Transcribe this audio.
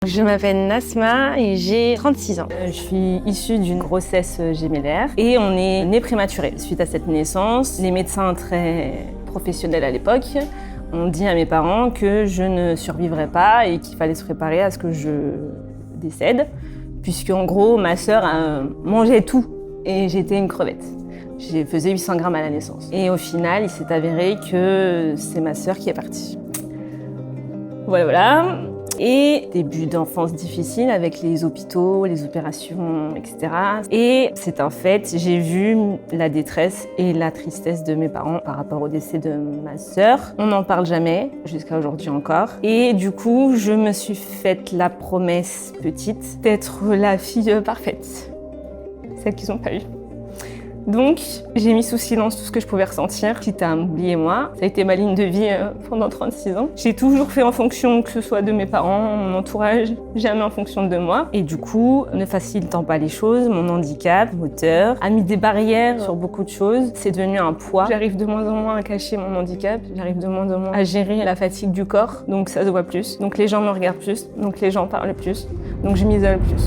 Je m'appelle Nasma et j'ai 36 ans. Je suis issue d'une grossesse gémellaire et on est né prématuré. Suite à cette naissance, les médecins très professionnels à l'époque ont dit à mes parents que je ne survivrais pas et qu'il fallait se préparer à ce que je décède, puisque en gros ma sœur mangeait tout et j'étais une crevette. Je faisais 800 grammes à la naissance. Et au final, il s'est avéré que c'est ma sœur qui est partie. Voilà. Et début d'enfance difficile avec les hôpitaux, les opérations, etc. Et c'est un fait, j'ai vu la détresse et la tristesse de mes parents par rapport au décès de ma sœur. On n'en parle jamais, jusqu'à aujourd'hui encore. Et du coup, je me suis faite la promesse petite d'être la fille parfaite, celle qu'ils n'ont pas eue. Donc, j'ai mis sous silence tout ce que je pouvais ressentir, quitte à m'oublier moi. Ça a été ma ligne de vie pendant 36 ans. J'ai toujours fait en fonction, que ce soit de mes parents, mon entourage, jamais en fonction de moi. Et du coup, ne facilitant pas les choses, mon handicap moteur a mis des barrières sur beaucoup de choses. C'est devenu un poids. J'arrive de moins en moins à cacher mon handicap, j'arrive de moins en moins à gérer la fatigue du corps, donc ça se voit plus. Donc les gens me regardent plus, donc les gens parlent plus, donc je m'isole plus.